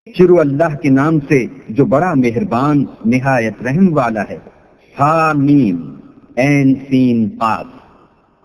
شروع اللہ کے نام سے جو بڑا مہربان نہایت رحم والا ہے۔ حامیم عین سین قاف۔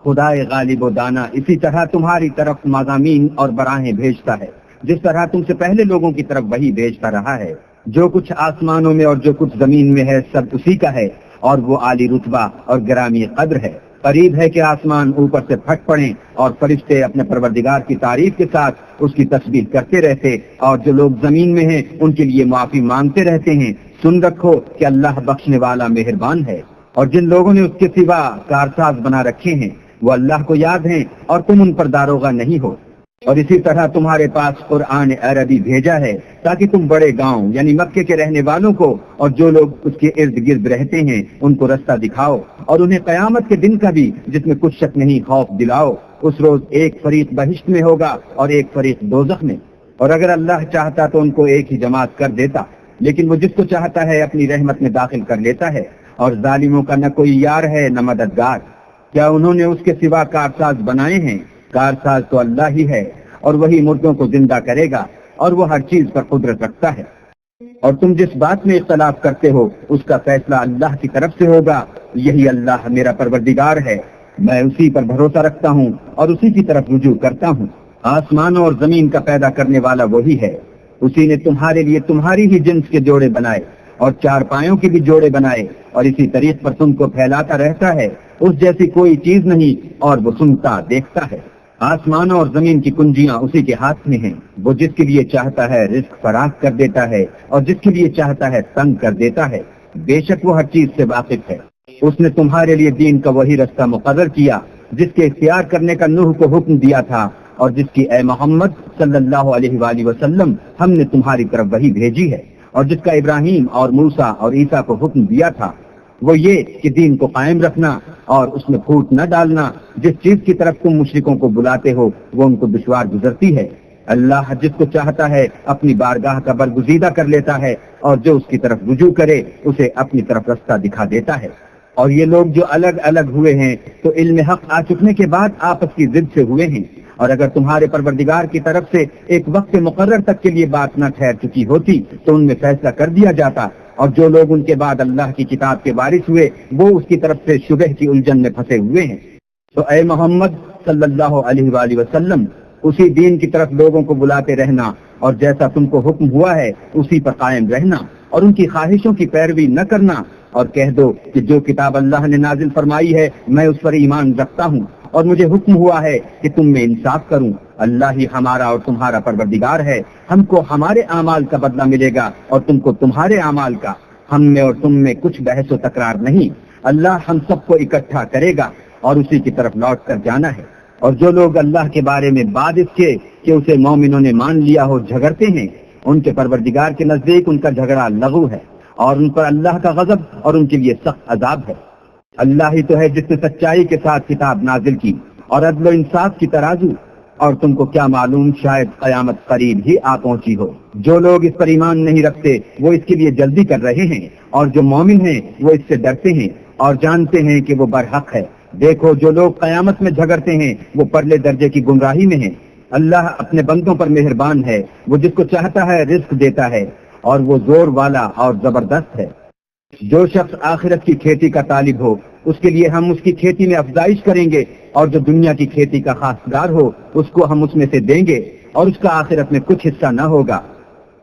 خدائے غالب و دانا اسی طرح تمہاری طرف مضامین اور براہیں بھیجتا ہے جس طرح تم سے پہلے لوگوں کی طرف وہی بھیجتا رہا ہے۔ جو کچھ آسمانوں میں اور جو کچھ زمین میں ہے سب اسی کا ہے، اور وہ عالی رتبہ اور گرامی قدر ہے۔ قریب ہے کہ آسمان اوپر سے پھٹ پڑیں اور فرشتے اپنے پروردگار کی تعریف کے ساتھ اس کی تسبیح کرتے رہتے، اور جو لوگ زمین میں ہیں ان کے لیے معافی مانگتے رہتے ہیں۔ سن رکھو کہ اللہ بخشنے والا مہربان ہے۔ اور جن لوگوں نے اس کے سوا کارساز بنا رکھے ہیں وہ اللہ کو یاد ہیں اور تم ان پر داروغہ نہیں ہو۔ اور اسی طرح تمہارے پاس قرآن عربی بھیجا ہے تاکہ تم بڑے گاؤں یعنی مکے کے رہنے والوں کو اور جو لوگ اس کے ارد گرد رہتے ہیں ان کو رستہ دکھاؤ، اور انہیں قیامت کے دن کا بھی جس میں کچھ شک نہیں خوف دلاؤ۔ اس روز ایک فریق بہشت میں ہوگا اور ایک فریق دوزخ میں، اور اگر اللہ چاہتا تو ان کو ایک ہی جماعت کر دیتا، لیکن وہ جس کو چاہتا ہے اپنی رحمت میں داخل کر لیتا ہے، اور ظالموں کا نہ کوئی یار ہے نہ مددگار۔ کیا انہوں نے اس کے سوا کارساز بنائے ہیں؟ کارساز تو اللہ ہی ہے، اور وہی مردوں کو زندہ کرے گا، اور وہ ہر چیز پر قدرت رکھتا ہے۔ اور تم جس بات میں اختلاف کرتے ہو اس کا فیصلہ اللہ کی طرف سے ہوگا۔ یہی اللہ میرا پروردگار ہے، میں اسی پر بھروسہ رکھتا ہوں اور اسی کی طرف رجوع کرتا ہوں۔ آسمانوں اور زمین کا پیدا کرنے والا وہی ہے، اسی نے تمہارے لیے تمہاری ہی جنس کے جوڑے بنائے اور چار پایوں کے بھی جوڑے بنائے، اور اسی طریق پر تم کو پھیلاتا رہتا ہے۔ اس جیسی کوئی چیز نہیں، اور وہ سنتا دیکھتا ہے۔ آسمانوں اور زمین کی کنجیاں اسی کے ہاتھ میں ہیں، وہ جس کے لیے چاہتا ہے رزق فراخ کر دیتا ہے اور جس کے لیے چاہتا ہے تنگ کر دیتا ہے۔ بے شک وہ ہر چیز سے واقف ہے۔ اس نے تمہارے لیے دین کا وہی رستہ مقرر کیا جس کے اختیار کرنے کا نوح کو حکم دیا تھا، اور جس کی اے محمد صلی اللہ علیہ وآلہ وسلم ہم نے تمہاری طرف وہی بھیجی ہے، اور جس کا ابراہیم اور موسیٰ اور عیسیٰ کو حکم دیا تھا، وہ یہ کہ دین کو قائم رکھنا اور اس میں پھوٹ نہ ڈالنا۔ جس چیز کی طرف تم مشرکوں کو بلاتے ہو وہ ان کو دشوار گزرتی ہے۔ اللہ جس کو چاہتا ہے اپنی بارگاہ کا برگزیدہ کر لیتا ہے، اور جو اس کی طرف رجوع کرے اسے اپنی طرف رستہ دکھا دیتا ہے۔ اور یہ لوگ جو الگ الگ ہوئے ہیں تو علم حق آ چکنے کے بعد آپس کی ضد سے ہوئے ہیں، اور اگر تمہارے پروردگار کی طرف سے ایک وقت مقرر تک کے لیے بات نہ ٹھہر چکی ہوتی تو ان میں فیصلہ کر دیا جاتا، اور جو لوگ ان کے بعد اللہ کی کتاب کے وارث ہوئے وہ اس کی طرف سے شبہ کی الجھن میں پھنسے ہوئے ہیں۔ تو اے محمد صلی اللہ علیہ وآلہ وسلم اسی دین کی طرف لوگوں کو بلاتے رہنا، اور جیسا تم کو حکم ہوا ہے اسی پر قائم رہنا، اور ان کی خواہشوں کی پیروی نہ کرنا، اور کہہ دو کہ جو کتاب اللہ نے نازل فرمائی ہے میں اس پر ایمان رکھتا ہوں، اور مجھے حکم ہوا ہے کہ تم میں انصاف کروں۔ اللہ ہی ہمارا اور تمہارا پروردگار ہے، ہم کو ہمارے اعمال کا بدلہ ملے گا اور تم کو تمہارے اعمال کا۔ ہم میں اور تم میں کچھ بحث و تکرار نہیں، اللہ ہم سب کو اکٹھا کرے گا اور اسی کی طرف لوٹ کر جانا ہے۔ اور جو لوگ اللہ کے بارے میں بعد اس کے کہ اسے مومنوں نے مان لیا ہو جھگڑتے ہیں، ان کے پروردگار کے نزدیک ان کا جھگڑا لغو ہے، اور ان پر اللہ کا غضب اور ان کے لیے سخت عذاب ہے۔ اللہ ہی تو ہے جس نے سچائی کے ساتھ کتاب نازل کی اور عدل و انصاف کی ترازو، اور تم کو کیا معلوم شاید قیامت قریب ہی آ پہنچی ہو۔ جو لوگ اس پر ایمان نہیں رکھتے وہ اس کے لیے جلدی کر رہے ہیں، اور جو مومن ہیں وہ اس سے ڈرتے ہیں اور جانتے ہیں کہ وہ برحق ہے۔ دیکھو جو لوگ قیامت میں جھگڑتے ہیں وہ پرلے درجے کی گمراہی میں ہیں۔ اللہ اپنے بندوں پر مہربان ہے، وہ جس کو چاہتا ہے رزق دیتا ہے، اور وہ زور والا اور زبردست ہے۔ جو شخص آخرت کی کھیتی کا طالب ہو اس کے لیے ہم اس کی کھیتی میں افزائش کریں گے، اور جو دنیا کی کھیتی کا خاصگار ہو اس کو ہم اس میں سے دیں گے، اور اس کا آخرت میں کچھ حصہ نہ ہوگا۔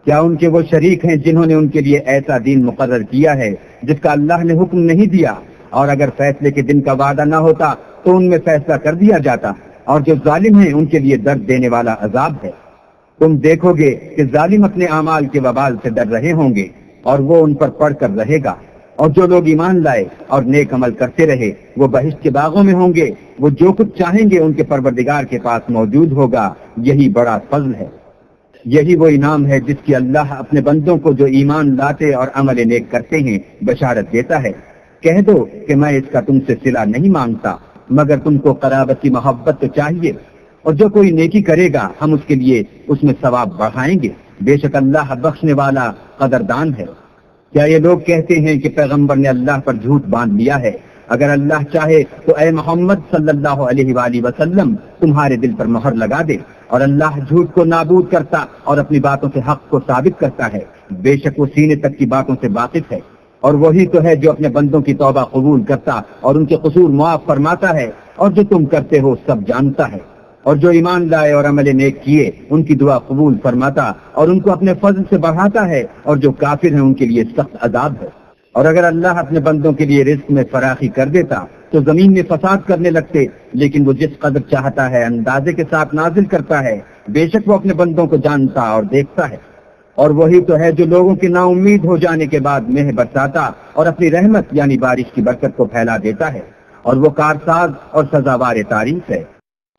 کیا ان کے وہ شریک ہیں جنہوں نے ان کے لیے ایسا دین مقرر کیا ہے جس کا اللہ نے حکم نہیں دیا؟ اور اگر فیصلے کے دن کا وعدہ نہ ہوتا تو ان میں فیصلہ کر دیا جاتا، اور جو ظالم ہیں ان کے لیے درد دینے والا عذاب ہے۔ تم دیکھو گے کہ ظالم اپنے اعمال کے وبال سے ڈر رہے ہوں گے، اور وہ ان پر پڑھ کر رہے گا۔ اور جو لوگ ایمان لائے اور نیک عمل کرتے رہے وہ بہشت کے باغوں میں ہوں گے، وہ جو کچھ چاہیں گے ان کے پروردگار کے پاس موجود ہوگا۔ یہی بڑا فضل ہے، یہی وہ انعام ہے جس کی اللہ اپنے بندوں کو جو ایمان لاتے اور عمل نیک کرتے ہیں بشارت دیتا ہے۔ کہہ دو کہ میں اس کا تم سے صلہ نہیں مانگتا، مگر تم کو قرابت کی محبت تو چاہیے، اور جو کوئی نیکی کرے گا ہم اس کے لیے اس میں ثواب بڑھائیں گے۔ بے شک اللہ بخشنے والا قدردان ہے۔ کیا یہ لوگ کہتے ہیں کہ پیغمبر نے اللہ پر جھوٹ باندھ لیا ہے؟ اگر اللہ چاہے تو اے محمد صلی اللہ علیہ وآلہ وسلم تمہارے دل پر مہر لگا دے، اور اللہ جھوٹ کو نابود کرتا اور اپنی باتوں سے حق کو ثابت کرتا ہے۔ بے شک وہ سینے تک کی باتوں سے واقف ہے، اور وہی تو ہے جو اپنے بندوں کی توبہ قبول کرتا اور ان کے قصور معاف فرماتا ہے، اور جو تم کرتے ہو سب جانتا ہے۔ اور جو ایمان لائے اور عمل نیک کیے ان کی دعا قبول فرماتا اور ان کو اپنے فضل سے بڑھاتا ہے، اور جو کافر ہیں ان کے لیے سخت عذاب ہے۔ اور اگر اللہ اپنے بندوں کے لیے رزق میں فراخی کر دیتا تو زمین میں فساد کرنے لگتے، لیکن وہ جس قدر چاہتا ہے اندازے کے ساتھ نازل کرتا ہے۔ بے شک وہ اپنے بندوں کو جانتا اور دیکھتا ہے۔ اور وہی تو ہے جو لوگوں کے نا امید ہو جانے کے بعد مہ برساتا اور اپنی رحمت یعنی بارش کی برکت کو پھیلا دیتا ہے، اور وہ کارساز اور سزاوار تعریف ہے۔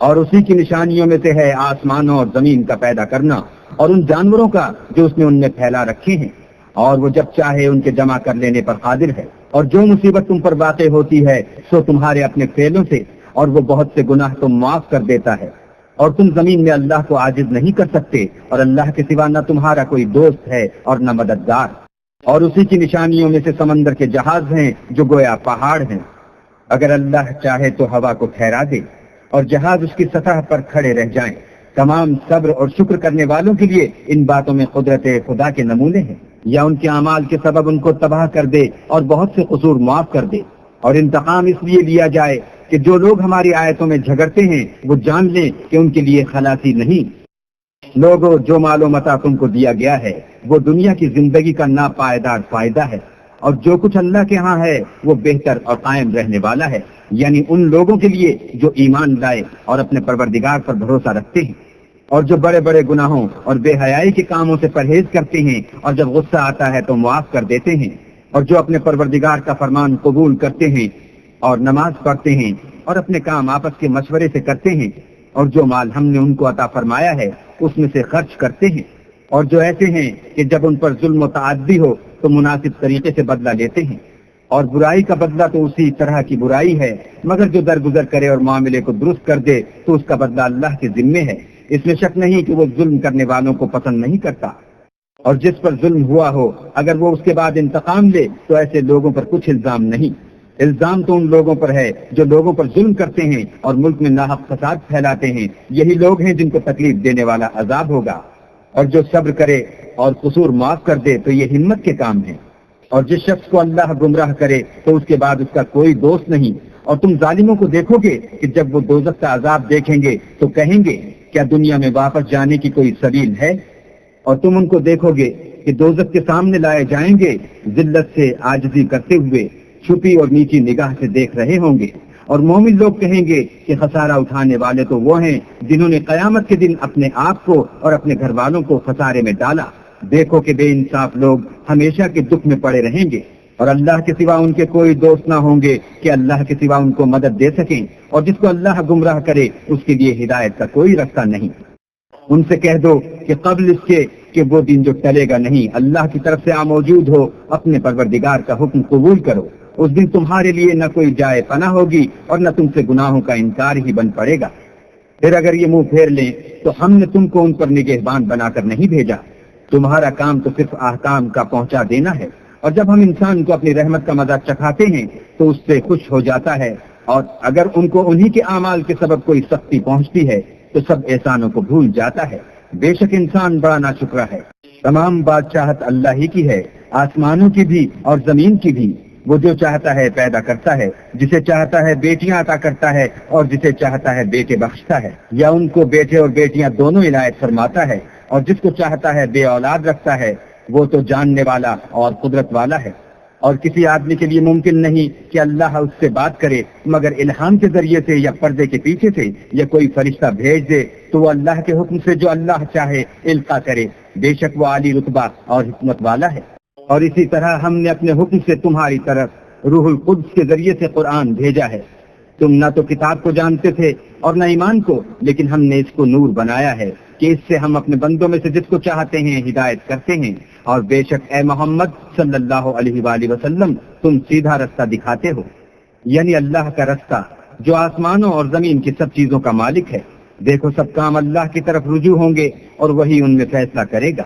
اور اسی کی نشانیوں میں سے ہے آسمانوں اور زمین کا پیدا کرنا اور ان جانوروں کا جو اس نے ان میں پھیلا رکھے ہیں، اور وہ جب چاہے ان کے جمع کر لینے پر قادر ہے۔ اور جو مصیبت تم پر واقع ہوتی ہے سو تمہارے اپنے فعلوں سے، اور وہ بہت سے گناہ تم معاف کر دیتا ہے۔ اور تم زمین میں اللہ کو عاجز نہیں کر سکتے، اور اللہ کے سوا نہ تمہارا کوئی دوست ہے اور نہ مددگار۔ اور اسی کی نشانیوں میں سے سمندر کے جہاز ہیں جو گویا پہاڑ ہیں۔ اگر اللہ چاہے تو ہوا کو ٹھہرا دے اور جہاز اس کی سطح پر کھڑے رہ جائیں۔ تمام صبر اور شکر کرنے والوں کے لیے ان باتوں میں قدرت خدا کے نمونے ہیں، یا ان کے اعمال کے سبب ان کو تباہ کر دے اور بہت سے قصور معاف کر دے۔ اور انتقام اس لیے لیا جائے کہ جو لوگ ہماری آیتوں میں جھگڑتے ہیں وہ جان لیں کہ ان کے لیے خلاصی نہیں۔ لوگوں، جو مال و متاع تم کو دیا گیا ہے وہ دنیا کی زندگی کا ناپائیدار فائدہ ہے، اور جو کچھ اللہ کے ہاں ہے وہ بہتر اور قائم رہنے والا ہے، یعنی ان لوگوں کے لیے جو ایمان لائے اور اپنے پروردگار پر بھروسہ رکھتے ہیں، اور جو بڑے بڑے گناہوں اور بے حیائی کے کاموں سے پرہیز کرتے ہیں، اور جب غصہ آتا ہے تو معاف کر دیتے ہیں، اور جو اپنے پروردگار کا فرمان قبول کرتے ہیں اور نماز پڑھتے ہیں اور اپنے کام آپس کے مشورے سے کرتے ہیں، اور جو مال ہم نے ان کو عطا فرمایا ہے اس میں سے خرچ کرتے ہیں، اور جو ایسے ہیں کہ جب ان پر ظلم و تعدی ہو تو مناسب طریقے سے بدلہ لیتے ہیں۔ اور برائی کا بدلہ تو اسی طرح کی برائی ہے، مگر جو درگزر کرے اور معاملے کو درست کر دے تو اس کا بدلہ اللہ کے ذمے ہے۔ اس میں شک نہیں کہ وہ ظلم کرنے والوں کو پسند نہیں کرتا۔ اور جس پر ظلم ہوا ہو اگر وہ اس کے بعد انتقام لے تو ایسے لوگوں پر کچھ الزام نہیں۔ الزام تو ان لوگوں پر ہے جو لوگوں پر ظلم کرتے ہیں اور ملک میں ناحق فساد پھیلاتے ہیں، یہی لوگ ہیں جن کو تکلیف دینے والا عذاب ہوگا۔ اور جو صبر کرے اور قصور معاف کر دے تو یہ ہمت کے کام ہے۔ اور جس شخص کو اللہ گمراہ کرے تو اس کے بعد اس کا کوئی دوست نہیں۔ اور تم ظالموں کو دیکھو گے کہ جب وہ دوزخ کا عذاب دیکھیں گے تو کہیں گے کیا دنیا میں واپس جانے کی کوئی سبیل ہے؟ اور تم ان کو دیکھو گے کہ دوزخ کے سامنے لائے جائیں گے، ذلت سے عاجزی کرتے ہوئے، چھپی اور نیچی نگاہ سے دیکھ رہے ہوں گے۔ اور مومن لوگ کہیں گے کہ خسارہ اٹھانے والے تو وہ ہیں جنہوں نے قیامت کے دن اپنے آپ کو اور اپنے گھر والوں کو خسارے میں ڈالا۔ دیکھو کہ بے انصاف لوگ ہمیشہ کے دکھ میں پڑے رہیں گے، اور اللہ کے سوا ان کے کوئی دوست نہ ہوں گے کہ اللہ کے سوا ان کو مدد دے سکیں، اور جس کو اللہ گمراہ کرے اس کے لیے ہدایت کا کوئی رستہ نہیں۔ ان سے کہہ دو کہ قبل اس کے کہ وہ دن جو ٹلے گا نہیں اللہ کی طرف سے موجود ہو، اپنے پروردگار کا حکم قبول کرو۔ اس دن تمہارے لیے نہ کوئی جائے پناہ ہوگی اور نہ تم سے گناہوں کا انکار ہی بن پڑے گا۔ پھر اگر یہ منہ پھیر لیں تو ہم نے تم کو ان پر نگہبان بنا کر نہیں بھیجا، تمہارا کام تو صرف احکام کا پہنچا دینا ہے۔ اور جب ہم انسان کو اپنی رحمت کا مزہ چکھاتے ہیں تو اس سے خوش ہو جاتا ہے، اور اگر ان کو انہی کے اعمال کے سبب کوئی سختی پہنچتی ہے تو سب احسانوں کو بھول جاتا ہے۔ بے شک انسان بڑا ناشکرا ہے۔ تمام بادشاہت اللہ ہی کی ہے، آسمانوں کی بھی اور زمین کی بھی۔ وہ جو چاہتا ہے پیدا کرتا ہے، جسے چاہتا ہے بیٹیاں عطا کرتا ہے اور جسے چاہتا ہے بیٹے بخشتا ہے، یا ان کو بیٹے اور بیٹیاں دونوں عنایت فرماتا ہے، اور جس کو چاہتا ہے بے اولاد رکھتا ہے۔ وہ تو جاننے والا اور قدرت والا ہے۔ اور کسی آدمی کے لیے ممکن نہیں کہ اللہ اس سے بات کرے مگر الہام کے ذریعے سے یا پردے کے پیچھے سے، یا کوئی فرشتہ بھیج دے تو وہ اللہ کے حکم سے جو اللہ چاہے القا کرے۔ بے شک وہ عالی رتبہ اور حکمت والا ہے۔ اور اسی طرح ہم نے اپنے حکم سے تمہاری طرف روح القدس کے ذریعے سے قرآن بھیجا ہے۔ تم نہ تو کتاب کو جانتے تھے اور نہ ایمان کو، لیکن ہم نے اس کو نور بنایا ہے کہ اس سے ہم اپنے بندوں میں سے جس کو چاہتے ہیں ہدایت کرتے ہیں۔ اور بے شک اے محمد صلی اللہ علیہ وآلہ وسلم تم سیدھا رستہ دکھاتے ہو، یعنی اللہ کا رستہ جو آسمانوں اور زمین کی سب چیزوں کا مالک ہے۔ دیکھو سب کام اللہ کی طرف رجوع ہوں گے اور وہی ان میں فیصلہ کرے گا۔